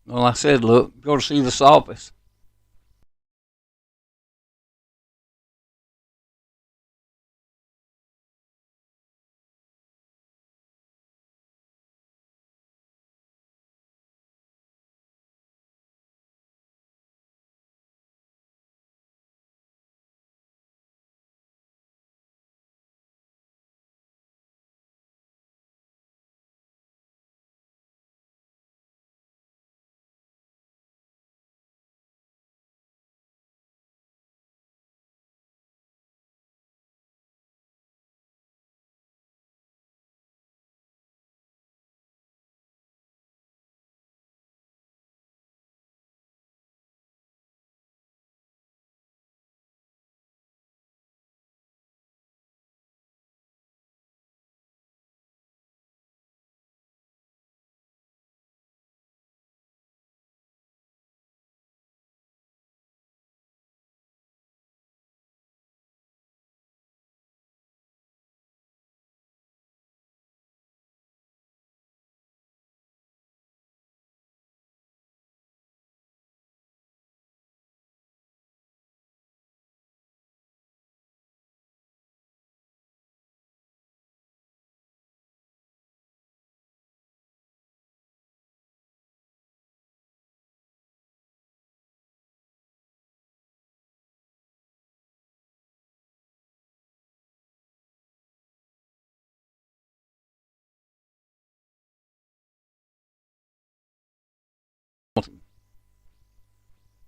Well, I said, look, go to see this office.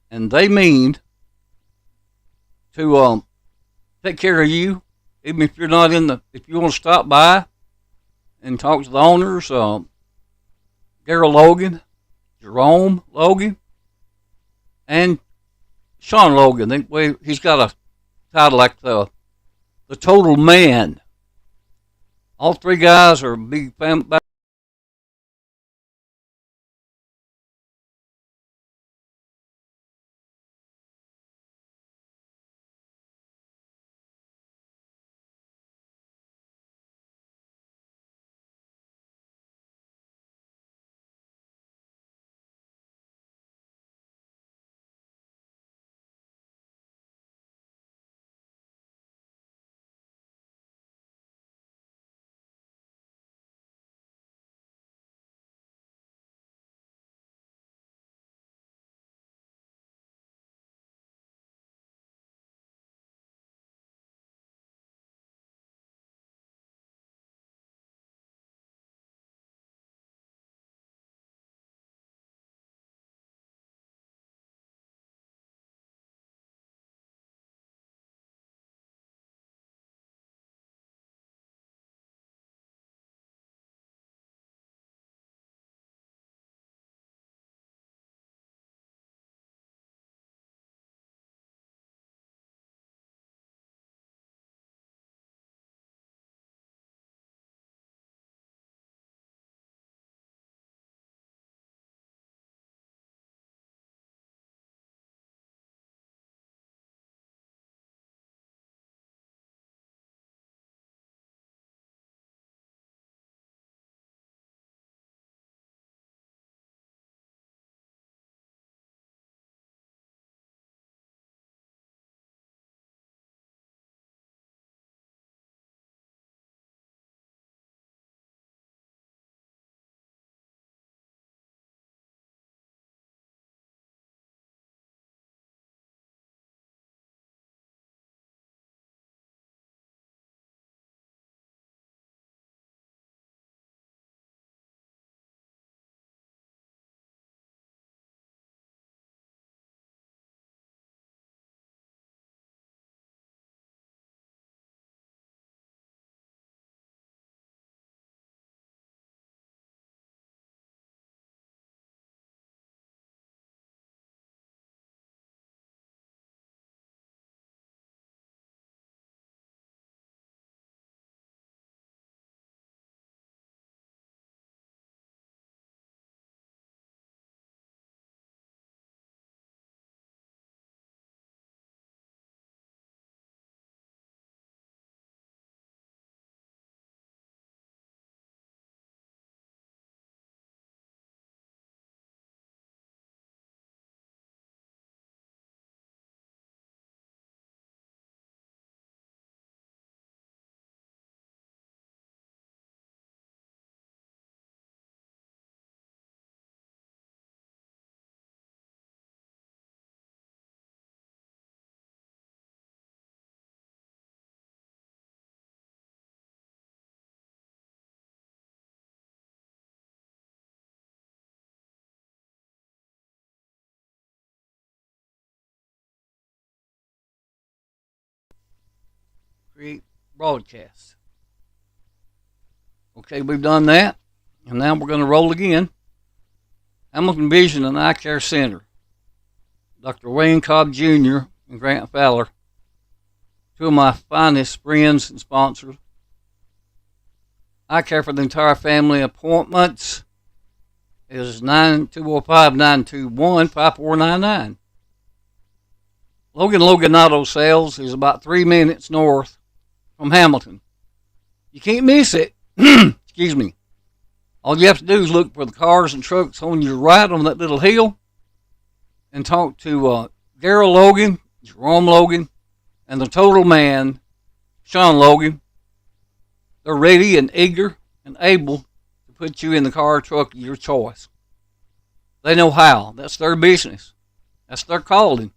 And they mean to take care of you, even if you're not in the. If you want to stop by and talk to the owners, Daryl Logan, Jerome Logan, and Sean Logan. He's got a title like the Total Man. All three guys are big fan. create broadcasts. Okay, we've done that, and now we're going to roll again. Hamilton Vision and Eye Care Center. Dr. Wayne Cobb Jr. and Grant Fowler, two of my finest friends and sponsors. I care for the entire family. Appointments is 205-921-5499. Logan Auto Sales is about 3 minutes north from Hamilton. You can't miss it. Excuse me. All you have to do is look for the cars and trucks on your right on that little hill and talk to Garrett Logan, Jerome Logan, and the total man, Sean Logan. They're ready and eager and able to put you in the car or truck of your choice. They know how. That's their business. That's their calling.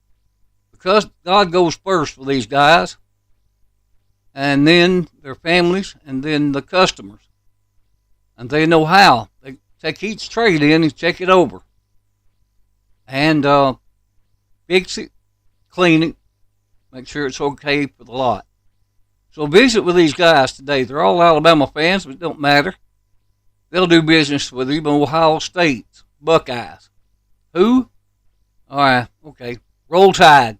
Because God goes first for these guys, and then their families, and then the customers. And they know how. They take each trade in and check it over. And fix it, clean it, make sure it's okay for the lot. So visit with these guys today. They're all Alabama fans, but it don't matter. They'll do business with even Ohio State's Buckeyes. Who? All right, okay. Roll Tide.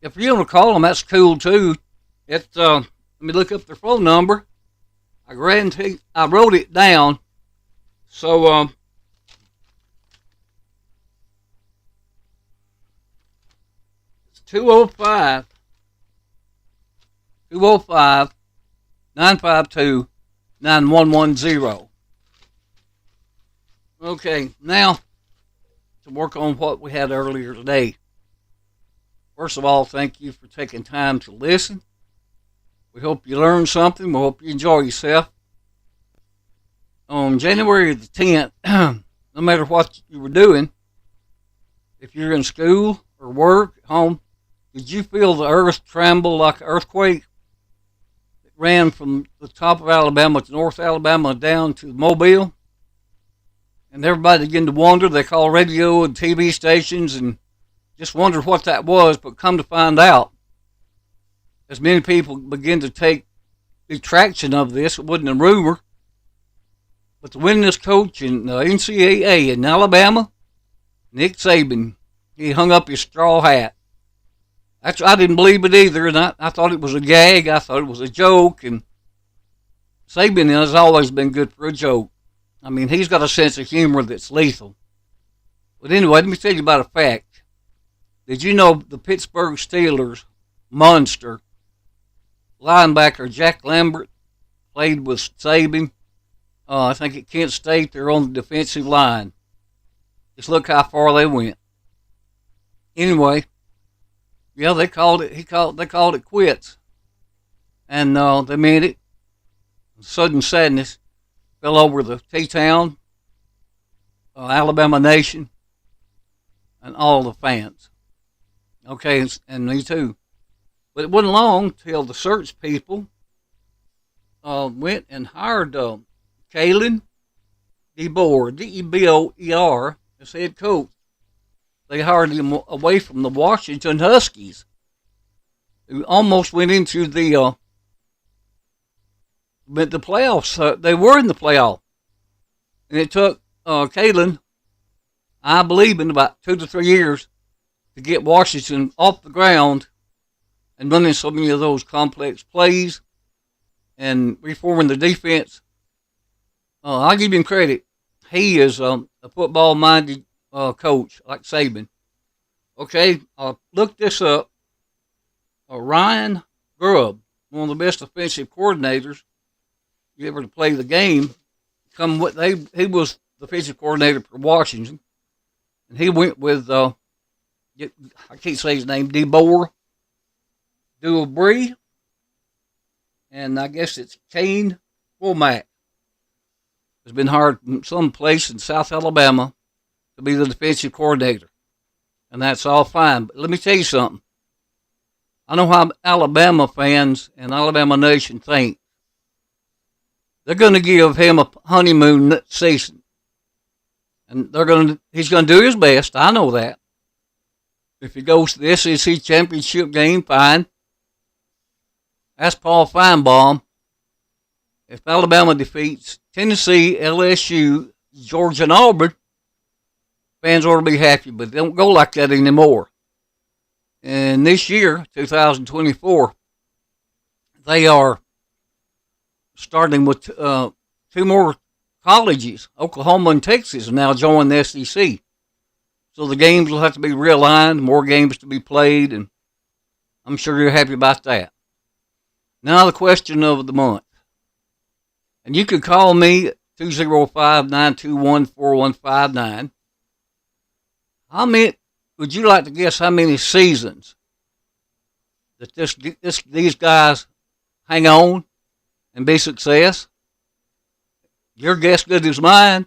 If you want to call them, that's cool too. Let me look up their phone number. I guarantee I wrote it down. So it's 205-952-9110. Okay, now to work on what we had earlier today. First of all, thank you for taking time to listen. We hope you learned something. We hope you enjoy yourself. On January the 10th, no matter what you were doing, if you're in school or work, at home, did you feel the earth tremble like an earthquake? It ran from the top of Alabama to North Alabama down to Mobile. And everybody began to wonder. They called radio and TV stations and just wondered what that was, but come to find out, as many people begin to take detraction of this, it wasn't a rumor, but the winningest coach in the NCAA in Alabama, Nick Saban, he hung up his straw hat. I didn't believe it either, and I thought it was a gag. I thought it was a joke, and Saban has always been good for a joke. I mean, he's got a sense of humor that's lethal. But anyway, let me tell you about a fact. Did you know the Pittsburgh Steelers monster linebacker Jack Lambert played with Saban? I think at Kent State. They're on the defensive line. Just look how far they went. Anyway, yeah, they called it quits, and they meant it. Sudden sadness fell over the T-Town, Alabama Nation, and all the fans. Okay, and me too. But it wasn't long till the search people went and hired Kalen DeBoer, D-E-B-O-E-R, as head coach. They hired him away from the Washington Huskies, who almost went into the playoffs. They were in the playoff. And it took Kalen, I believe, in about 2 to 3 years to get Washington off the ground and running so many of those complex plays and reforming the defense. I'll give him credit. He is a football-minded coach like Saban. Okay, look this up. Ryan Grubb, one of the best offensive coordinators you ever to play the game, he was the offensive coordinator for Washington, and he went with I can't say his name, DeBoer, Dubree, and I guess it's Kane Womack. Has been hired from some place in South Alabama to be the defensive coordinator. And that's all fine. But let me tell you something. I know how Alabama fans and Alabama Nation think. They're going to give him a honeymoon season. And he's going to do his best. I know that. If he goes to the SEC championship game, fine. Ask Paul Feinbaum, if Alabama defeats Tennessee, LSU, Georgia, and Auburn, fans ought to be happy, but they don't go like that anymore. And this year, 2024, they are starting with two more colleges. Oklahoma and Texas have now joined the SEC. So the games will have to be realigned, more games to be played, and I'm sure you're happy about that. Now the question of the month. And you could call me at 205-921-4159. How many, would you like to guess how many seasons that these guys hang on and be success? Your guess good as mine.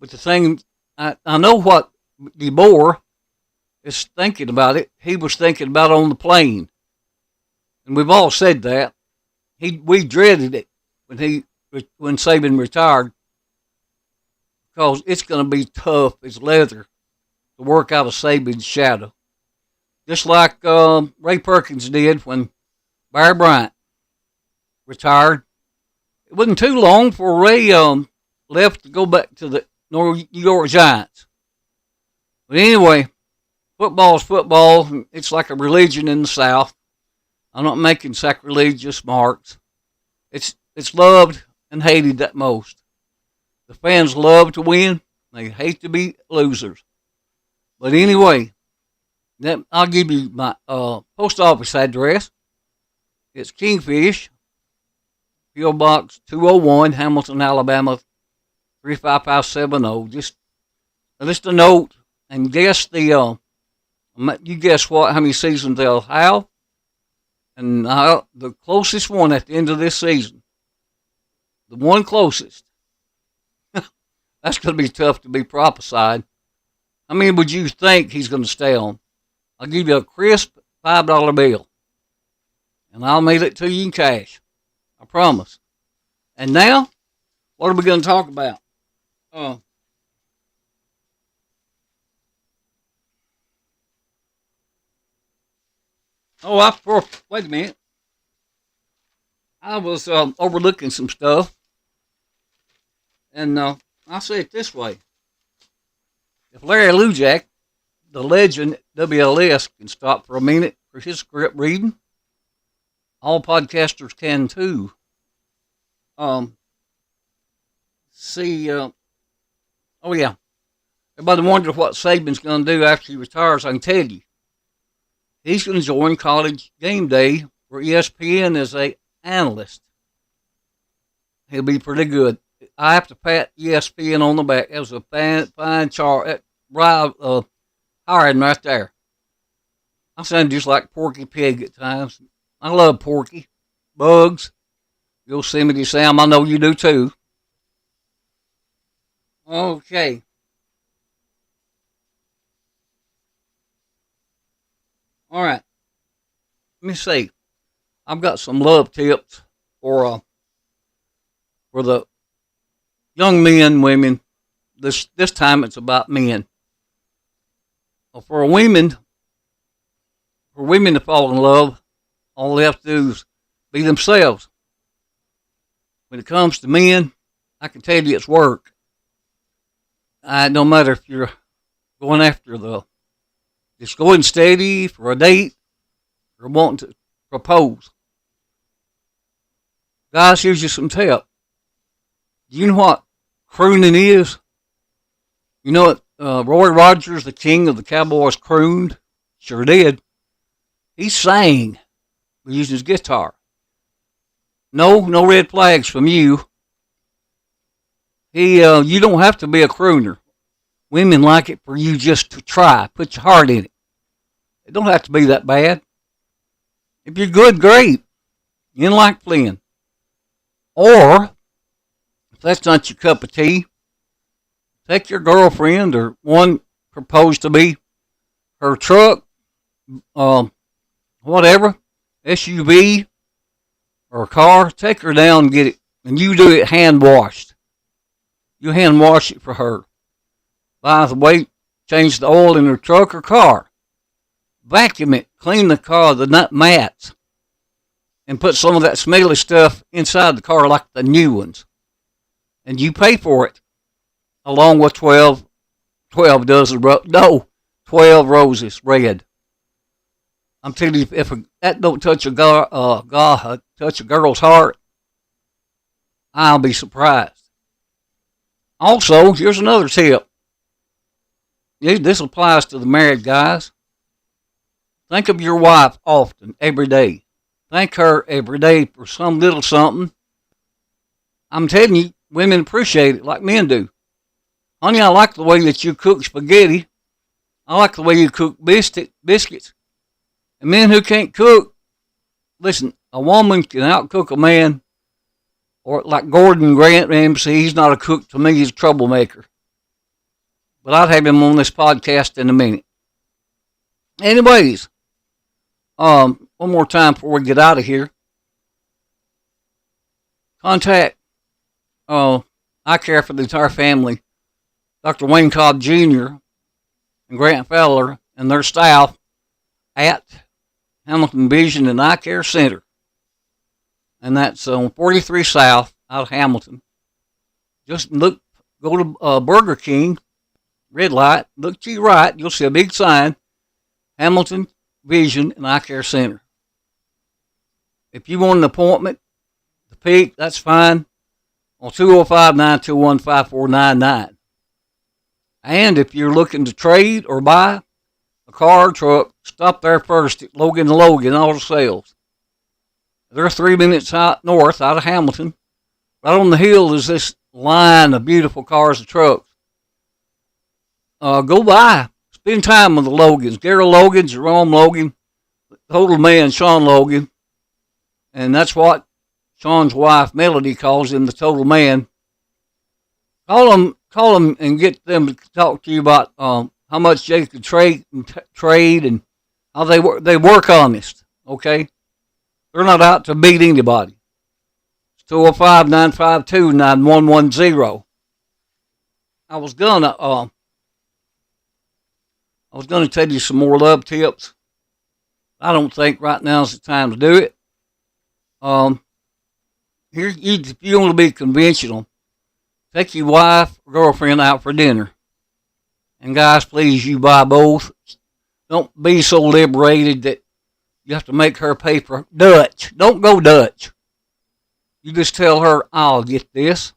But the thing, I know what DeBoer is thinking about it. He was thinking about it on the plane. And we've all said that. We dreaded it when Saban retired, because it's going to be tough as leather to work out of Saban's shadow. Just like Ray Perkins did when Barry Bryant retired. It wasn't too long before Ray left to go back to the New York Giants. But anyway, football's football. It's like a religion in the South. I'm not making sacrilegious marks. It's loved and hated at most. The fans love to win. They hate to be losers. But anyway, I'll give you my post office address. It's Kingfish, P.O. Box 201, Hamilton, Alabama 35570. Just a note and guess you guess how many seasons they'll have, and the closest one at the end of this season, the one closest. That's going to be tough to be prophesied. How many would you think he's going to stay on? I'll give you a crisp $5 bill, and I'll mail it to you in cash. I promise. And now, what are we going to talk about? Wait a minute. I was overlooking some stuff, and I'll say it this way. If Larry Lujak, the legend WLS, can stop for a minute for his script reading, all podcasters can too. Oh yeah. Everybody wonders what Saban's going to do after he retires. I can tell you. He's going to join College Game Day for ESPN as an analyst. He'll be pretty good. I have to pat ESPN on the back. That was a fine hiring right there. I sound just like Porky Pig at times. I love Porky. Bugs. Yosemite Sam, I know you do too. Okay. All right. Let me see. I've got some love tips for the young men, women. This time it's about men. For women to fall in love, all they have to do is be themselves. When it comes to men, I can tell you it's work. No matter if you're going after just going steady for a date or wanting to propose. Guys, here's just some tip. Do you know what crooning is? You know what Roy Rogers, the king of the Cowboys, crooned? Sure did. He sang using his guitar. No red flags from you. You don't have to be a crooner. Women like it for you just to try. Put your heart in it. It don't have to be that bad. If you're good, great. You didn't like Flynn. Or, if that's not your cup of tea, take your girlfriend or one proposed to be, her truck, whatever, SUV or car, take her down and get it, and you do it hand washed. You hand wash it for her. By the way, change the oil in her truck or car. Vacuum it, clean the car, the nut mats, and put some of that smelly stuff inside the car like the new ones. And you pay for it along with 12 dozen, 12 roses red. I'm telling you, if that don't touch touch a girl's heart, I'll be surprised. Also, here's another tip. This applies to the married guys. Think of your wife often, every day. Thank her every day for some little something. I'm telling you, women appreciate it like men do. Honey, I like the way that you cook spaghetti. I like the way you cook biscuits. And men who can't cook, listen, a woman can outcook a man, or like Gordon Grant Ramsay, he's not a cook to me, he's a troublemaker. But I'd have him on this podcast in a minute. Anyways, one more time before we get out of here. Contact I Care for the entire family, Dr. Wayne Cobb Jr. and Grant Fowler and their staff at Hamilton Vision and Eye Care Center. And that's on 43 South out of Hamilton. Just go to Burger King, red light, look to your right, you'll see a big sign, Hamilton Vision and Eye Care Center. If you want an appointment to peak, that's fine, on 205-921-5499. And if you're looking to trade or buy a car or truck, stop there first at Logan Auto Sales. They're 3 minutes north out of Hamilton. Right on the hill is this line of beautiful cars and trucks. Go by. Spend time with the Logans. Gary Logan, Jerome Logan, Total Man, Sean Logan. And that's what Sean's wife, Melody, calls him, the Total Man. Call them and get them to talk to you about how much they could trade and how they work. They work honest, okay? They're not out to beat anybody. It's 205-952-9110. I was gonna tell you some more love tips. I don't think right now is the time to do it. If you want to be conventional, take your wife or girlfriend out for dinner. And guys, please, you buy both. Don't be so liberated that you have to make her pay for Dutch. Don't go Dutch. You just tell her, I'll get this.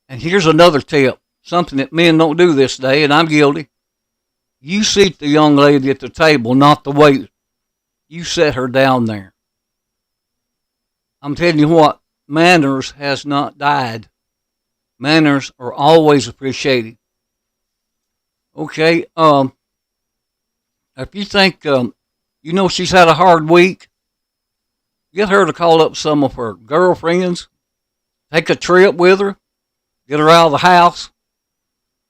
And here's another tip, something that men don't do this day, and I'm guilty. You seat the young lady at the table, not the waiter. You set her down there. I'm telling you what, manners has not died. Manners are always appreciated. Okay, if you think, she's had a hard week, get her to call up some of her girlfriends, take a trip with her, get her out of the house.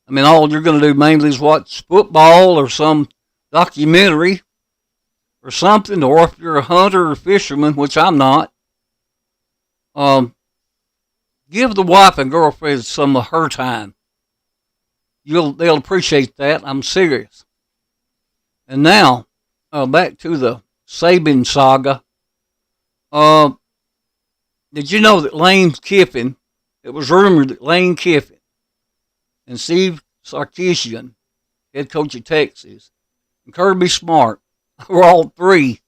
I mean, all you're going to do mainly is watch football or some documentary or something, or if you're a hunter or fisherman, which I'm not, give the wife and girlfriend some of her time. They'll appreciate that. I'm serious. And now, back to the Saban saga. Did you know that Lane Kiffin, it was rumored that Lane Kiffin and Steve Sarkisian, head coach of Texas, and Kirby Smart were all three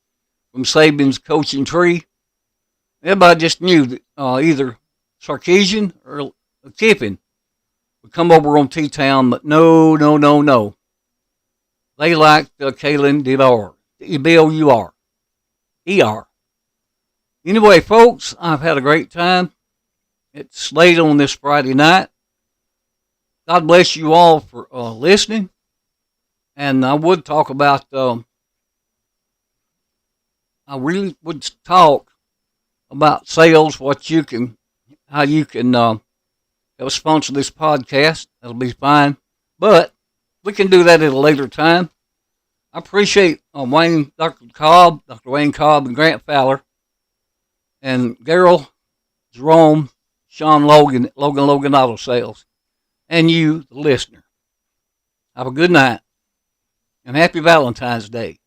from Saban's coaching tree? Everybody just knew that either Sarkisian or Kiffin would come over on T-Town, but no. They liked Kalen DeBoer, B-O-U-R, E-R. Anyway, folks, I've had a great time. It's late on this Friday night. God bless you all for listening. And I would talk about, I really would talk about sales, how you can help sponsor this podcast. That'll be fine. But we can do that at a later time. I appreciate Dr. Wayne Cobb, and Grant Fowler, and Gerald, Jerome, Sean Logan at Logan Auto Sales, and you, the listener. Have a good night, and happy Valentine's Day.